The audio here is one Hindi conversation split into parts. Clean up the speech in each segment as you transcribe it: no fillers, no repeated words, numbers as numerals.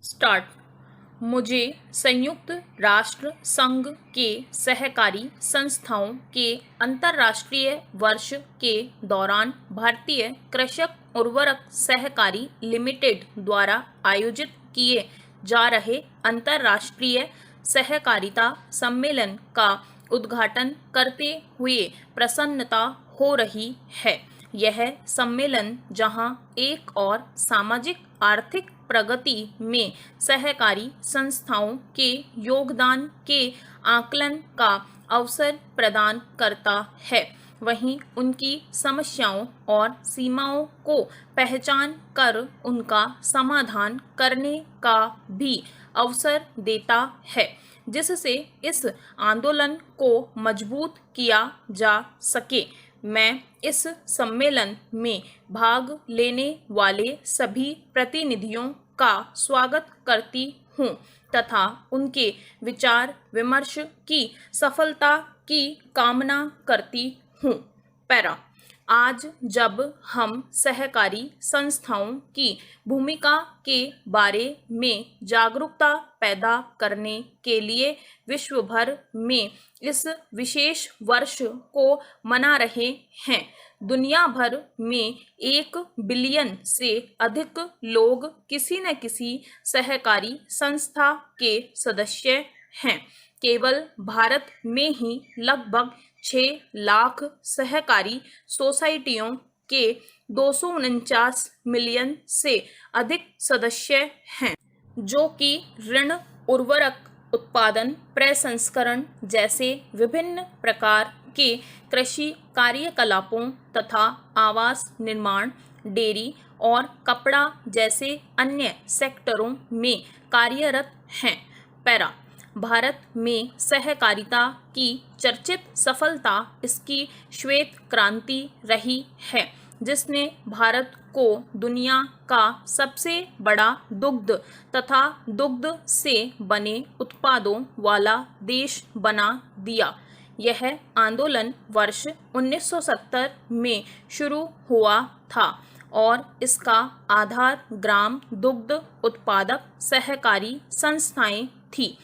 स्टार्ट। मुझे संयुक्त राष्ट्र संघ के सहकारी संस्थाओं के अंतर्राष्ट्रीय वर्ष के दौरान भारतीय कृषक उर्वरक सहकारी लिमिटेड द्वारा आयोजित किए जा रहे अंतर्राष्ट्रीय सहकारिता सम्मेलन का उद्घाटन करते हुए प्रसन्नता हो रही है। यह सम्मेलन जहां एक और सामाजिक आर्थिक प्रगति में सहकारी संस्थाओं के योगदान के आकलन का अवसर प्रदान करता है, वहीं उनकी समस्याओं और सीमाओं को पहचान कर उनका समाधान करने का भी अवसर देता है, जिससे इस आंदोलन को मजबूत किया जा सके। मैं इस सम्मेलन में भाग लेने वाले सभी प्रतिनिधियों का स्वागत करती हूँ तथा उनके विचार विमर्श की सफलता की कामना करती हूँ। पैरा। आज जब हम सहकारी संस्थाओं की भूमिका के बारे में जागरूकता पैदा करने के लिए विश्व भर में इस विशेष वर्ष को मना रहे हैं, दुनिया भर में 1 बिलियन से अधिक लोग किसी न किसी सहकारी संस्था के सदस्य हैं। केवल भारत में ही लगभग 6 लाख सहकारी सोसाइटियों के 249 मिलियन से अधिक सदस्य हैं, जो कि ऋण, उर्वरक उत्पादन, प्रसंस्करण जैसे विभिन्न प्रकार के कृषि कार्यकलापों तथा आवास निर्माण, डेयरी और कपड़ा जैसे अन्य सेक्टरों में कार्यरत हैं। पैरा। भारत में सहकारिता की चर्चित सफलता इसकी श्वेत क्रांति रही है, जिसने भारत को दुनिया का सबसे बड़ा दुग्ध तथा दुग्ध से बने उत्पादों वाला देश बना दिया। यह आंदोलन वर्ष 1970 में शुरू हुआ था और इसका आधार ग्राम दुग्ध उत्पादक सहकारी संस्थाएं थी।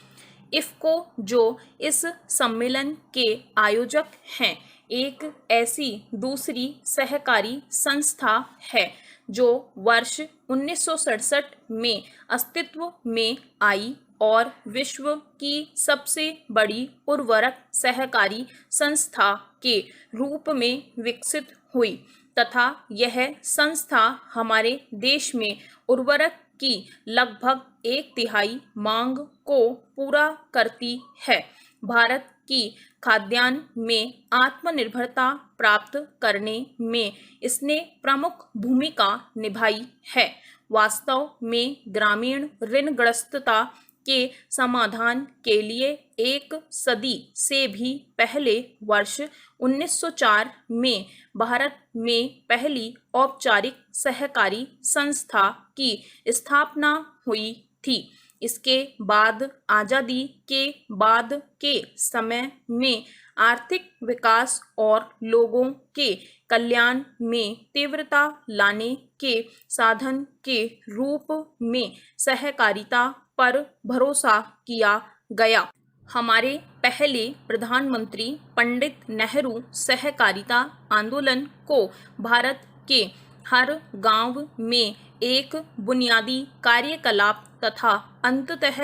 इफ़को, जो इस सम्मेलन के आयोजक हैं, एक ऐसी दूसरी सहकारी संस्था है जो वर्ष 1967 में अस्तित्व में आई और विश्व की सबसे बड़ी उर्वरक सहकारी संस्था के रूप में विकसित हुई तथा यह संस्था हमारे देश में उर्वरक की लगभग 1/3 मांग को पूरा करती है। भारत की खाद्यान्न में आत्मनिर्भरता प्राप्त करने में इसने प्रमुख भूमिका निभाई है। वास्तव में ग्रामीण ऋणग्रस्तता के समाधान के लिए 1 सदी से भी पहले वर्ष 1904 में भारत में पहली औपचारिक सहकारी संस्था की स्थापना हुई थी। इसके बाद आज़ादी के बाद के समय में आर्थिक विकास और लोगों के कल्याण में तीव्रता लाने के साधन के रूप में सहकारिता पर भरोसा किया गया। हमारे पहले प्रधानमंत्री पंडित नेहरू सहकारिता आंदोलन को भारत के हर गांव में एक बुनियादी कार्यकलाप तथा अंततः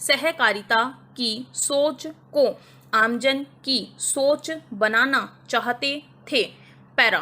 सहकारिता की सोच को आमजन की सोच बनाना चाहते थे। पैरा।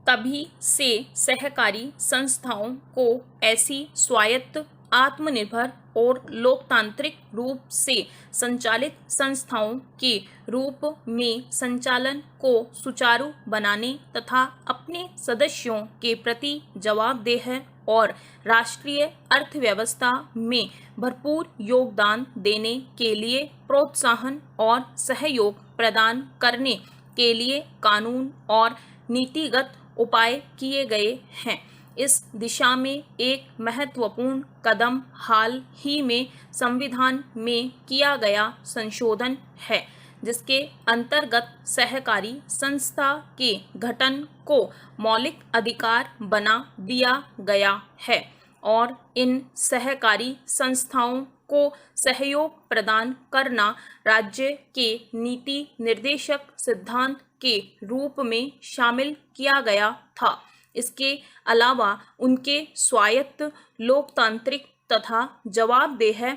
तभी से सहकारी संस्थाओं को ऐसी स्वायत्त, आत्मनिर्भर और लोकतांत्रिक रूप से संचालित संस्थाओं के रूप में संचालन को सुचारू बनाने तथा अपने सदस्यों के प्रति जवाबदेह और राष्ट्रीय अर्थव्यवस्था में भरपूर योगदान देने के लिए प्रोत्साहन और सहयोग प्रदान करने के लिए कानून और नीतिगत उपाय किए गए हैं। इस दिशा में एक महत्वपूर्ण कदम हाल ही में संविधान में किया गया संशोधन है, जिसके अंतर्गत सहकारी संस्था के गठन को मौलिक अधिकार बना दिया गया है। और इन सहकारी संस्थाओं को सहयोग प्रदान करना राज्य के नीति निर्देशक सिद्धांत के रूप में शामिल किया गया था। इसके अलावा उनके स्वायत्त, लोकतांत्रिक तथा जवाबदेह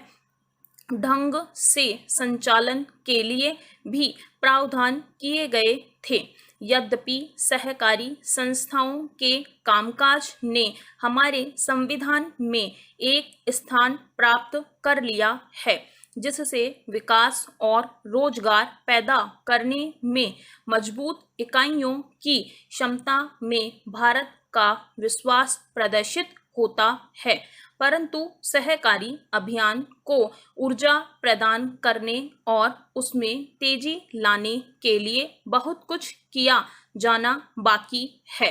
ढंग से संचालन के लिए भी प्रावधान किए गए थे। यद्यपि सहकारी संस्थाओं के कामकाज ने हमारे संविधान में एक स्थान प्राप्त कर लिया है, जिससे विकास और रोजगार पैदा करने में मजबूत इकाइयों की क्षमता में भारत का विश्वास प्रदर्शित होता है, परंतु सहकारी अभियान को ऊर्जा प्रदान करने और उसमें तेजी लाने के लिए बहुत कुछ किया जाना बाकी है।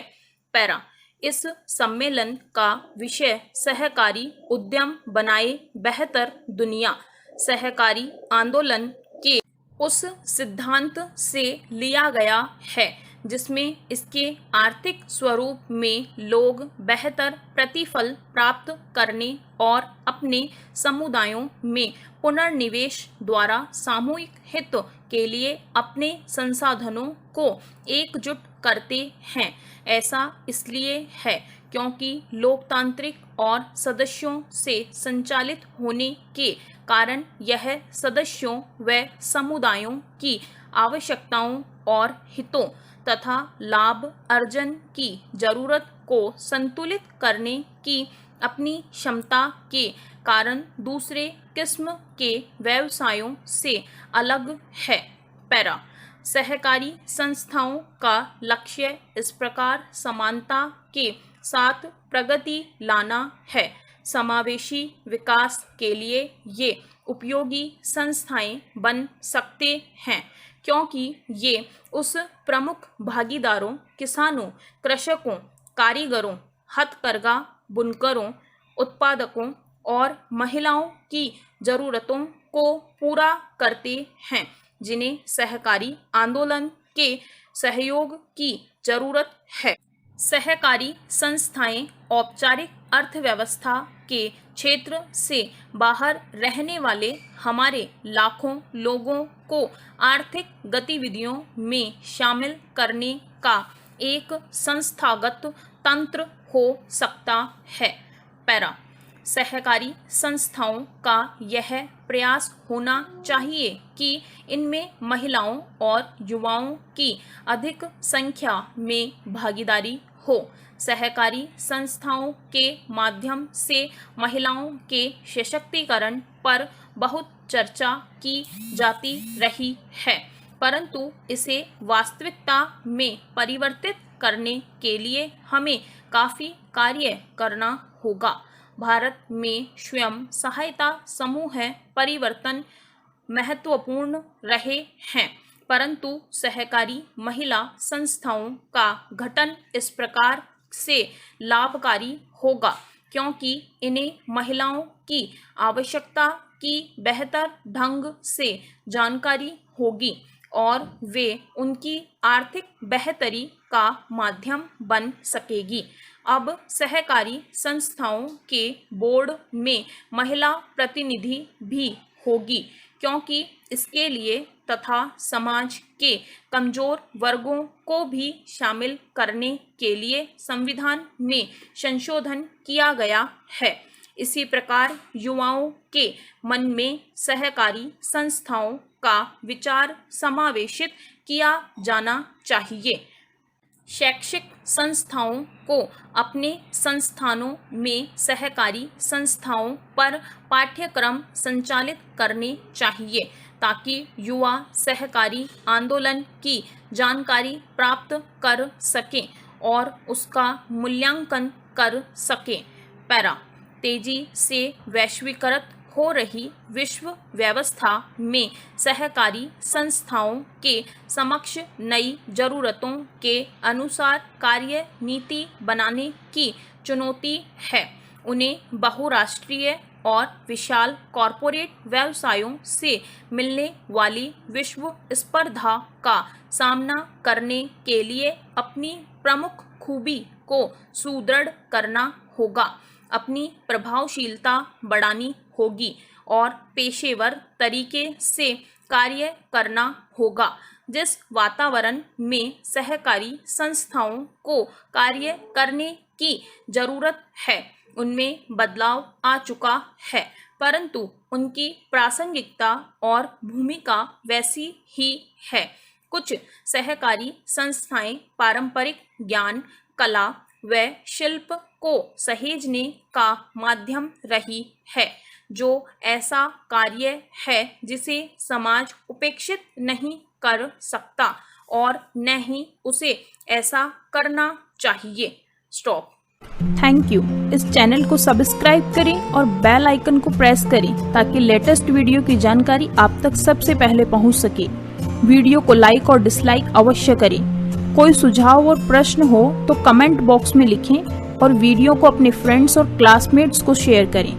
पैरा, इस सम्मेलन का विषय सहकारी उद्यम बनाए बेहतर दुनिया सहकारी आंदोलन के उस सिद्धांत से लिया गया है जिसमें इसके आर्थिक स्वरूप में लोग बेहतर प्रतिफल प्राप्त करने और अपने समुदायों में पुनर्निवेश द्वारा सामूहिक हित के लिए अपने संसाधनों को एकजुट करते हैं। ऐसा इसलिए है क्योंकि लोकतांत्रिक और सदस्यों से संचालित होने के कारण यह सदस्यों व समुदायों की आवश्यकताओं और हितों तथा लाभ अर्जन की जरूरत को संतुलित करने की अपनी क्षमता के कारण दूसरे किस्म के व्यवसायों से अलग है। पैरा, सहकारी संस्थाओं का लक्ष्य इस प्रकार समानता के साथ प्रगति लाना है। समावेशी विकास के लिए ये उपयोगी संस्थाएं बन सकते हैं क्योंकि ये उस प्रमुख भागीदारों, किसानों, कृषकों, कारीगरों, हथकरघा बुनकरों, उत्पादकों और महिलाओं की जरूरतों को पूरा करते हैं जिन्हें सहकारी आंदोलन के सहयोग की जरूरत है। सहकारी संस्थाएं औपचारिक अर्थव्यवस्था के क्षेत्र से बाहर रहने वाले हमारे लाखों लोगों को आर्थिक गतिविधियों में शामिल करने का एक संस्थागत तंत्र हो सकता है। पैरा, सहकारी संस्थाओं का यह प्रयास होना चाहिए कि इनमें महिलाओं और युवाओं की अधिक संख्या में भागीदारी हो। सहकारी संस्थाओं के माध्यम से महिलाओं के सशक्तिकरण पर बहुत चर्चा की जाती रही है, परंतु इसे वास्तविकता में परिवर्तित करने के लिए हमें काफ़ी कार्य करना होगा। भारत में स्वयं सहायता समूह परिवर्तन महत्वपूर्ण रहे हैं, परंतु सहकारी महिला संस्थाओं का गठन इस प्रकार से लाभकारी होगा क्योंकि इन्हें महिलाओं की आवश्यकता की बेहतर ढंग से जानकारी होगी और वे उनकी आर्थिक बेहतरी का माध्यम बन सकेगी। अब सहकारी संस्थाओं के बोर्ड में महिला प्रतिनिधि भी होगी क्योंकि इसके लिए तथा समाज के कमजोर वर्गों को भी शामिल करने के लिए संविधान में संशोधन किया गया है। इसी प्रकार युवाओं के मन में सहकारी संस्थाओं का विचार समावेशित किया जाना चाहिए। शैक्षिक संस्थाओं को अपने संस्थानों में सहकारी संस्थाओं पर पाठ्यक्रम संचालित करने चाहिए ताकि युवा सहकारी आंदोलन की जानकारी प्राप्त कर सकें और उसका मूल्यांकन कर सकें। पैरा, तेजी से वैश्वीकृत हो रही विश्व व्यवस्था में सहकारी संस्थाओं के समक्ष नई जरूरतों के अनुसार कार्य नीति बनाने की चुनौती है। उन्हें बहुराष्ट्रीय और विशाल कॉरपोरेट व्यवसायों से मिलने वाली विश्व स्पर्धा का सामना करने के लिए अपनी प्रमुख खूबी को सुदृढ़ करना होगा। अपनी प्रभावशीलता बढ़ानी होगी और पेशेवर तरीके से कार्य करना होगा। जिस वातावरण में सहकारी संस्थाओं को कार्य करने की जरूरत है उनमें बदलाव आ चुका है, परंतु उनकी प्रासंगिकता और भूमिका वैसी ही है। कुछ सहकारी संस्थाएं पारंपरिक ज्ञान, कला व शिल्प को सहेजने का माध्यम रही है, जो ऐसा कार्य है जिसे समाज उपेक्षित नहीं कर सकता और न ही उसे ऐसा करना चाहिए। स्टॉप। Thank you. इस चैनल को सब्सक्राइब करें और बेल आइकन को प्रेस करें ताकि लेटेस्ट वीडियो की जानकारी आप तक सबसे पहले पहुंच सके। वीडियो को लाइक और डिसलाइक अवश्य करें। कोई सुझाव और प्रश्न हो तो कमेंट बॉक्स में लिखें और वीडियो को अपने फ्रेंड्स और क्लासमेट्स को शेयर करें।